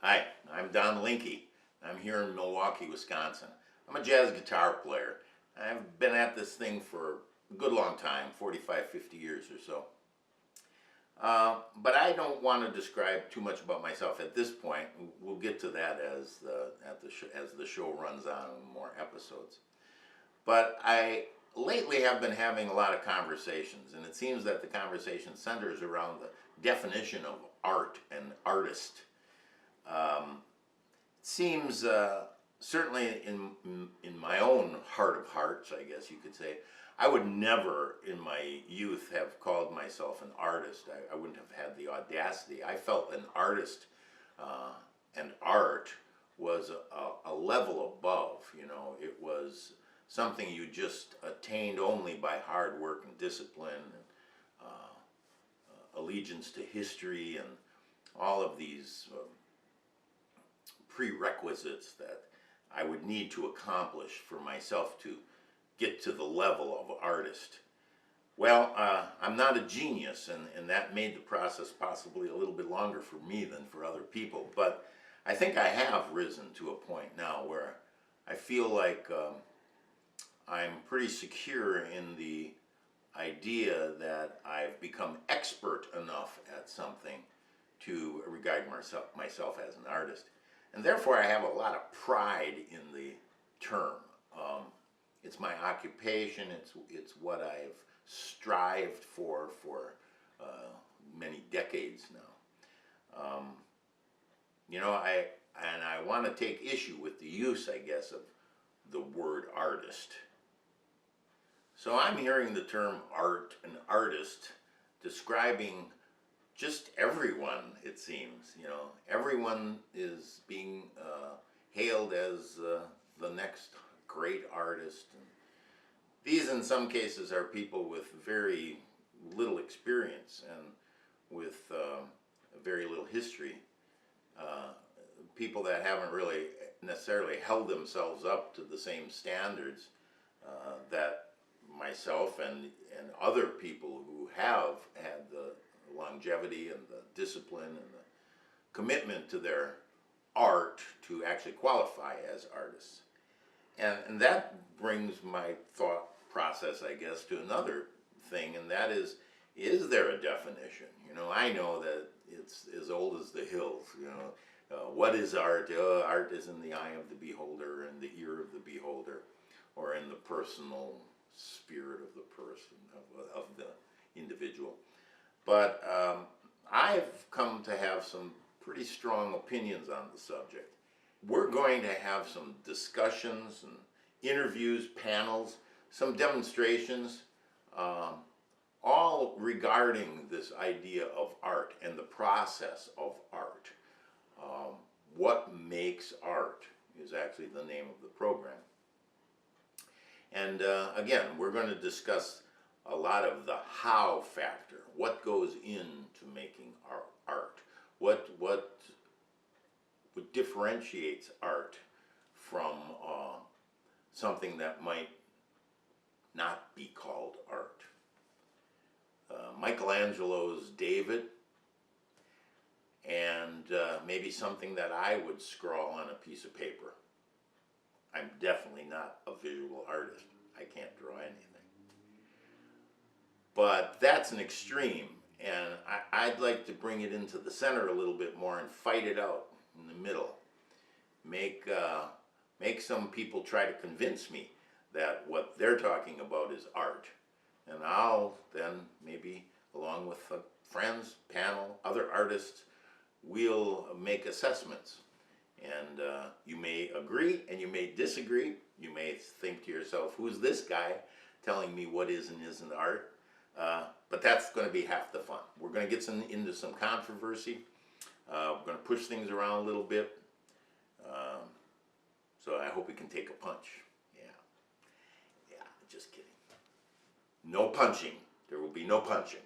Hi, I'm Don Linky. I'm here in Milwaukee, Wisconsin. I'm a jazz guitar player. I've been at this thing for a good long time, 45, 50 years or so. But I don't want to describe too much about myself at this point. We'll get to that as the show runs on in more episodes. But I lately have been having a lot of conversations, and it seems that the conversation centers around the definition of art and artist. It seems certainly in my own heart of hearts, I guess you could say, I would never in my youth have called myself an artist. I wouldn't have had the audacity. I felt an artist and art was a level above. You know, it was something you just attained only by hard work and discipline and allegiance to history and all of these prerequisites that I would need to accomplish for myself to get to the level of artist. Well, I'm not a genius, and that made the process possibly a little bit longer for me than for other people, but I think I have risen to a point now where I feel like I'm pretty secure in the idea that I've become expert enough at something to regard myself as an artist. And therefore I have a lot of pride in the term. It's my occupation, it's what I've strived for many decades now. I want to take issue with the use, I guess, of the word artist. So I'm hearing the term art and artist describing just everyone, it seems. You know, everyone is being hailed as the next great artist. And these, in some cases, are people with very little experience and with very little history. People that haven't really necessarily held themselves up to the same standards that myself and other people who have had the longevity and the discipline and the commitment to their art to actually qualify as artists. And that brings my thought process, I guess, to another thing, and that is there a definition? You know, I know that it's as old as the hills, you know. What is art? Art is in the eye of the beholder and the ear of the beholder, or in the personal spirit of the person, of the individual. But I've come to have some pretty strong opinions on the subject. We're going to have some discussions and interviews, panels, some demonstrations, all regarding this idea of art and the process of art. What makes art is actually the name of the program. And again, we're going to discuss a lot of the how factor. What goes into making art? What differentiates art from something that might not be called art? Michelangelo's David, and maybe something that I would scrawl on a piece of paper. I'm definitely not a visual artist. I can't draw anything. But that's an extreme, and I'd like to bring it into the center a little bit more and fight it out in the middle. Make some people try to convince me that what they're talking about is art. And I'll then, maybe along with friends, panel, other artists, we'll make assessments. And you may agree and you may disagree. You may think to yourself, who's this guy telling me what is and isn't art? But that's going to be half the fun. We're going to get into some controversy. We're going to push things around a little bit. So I hope we can take a punch. Yeah, just kidding. No punching. There will be no punching.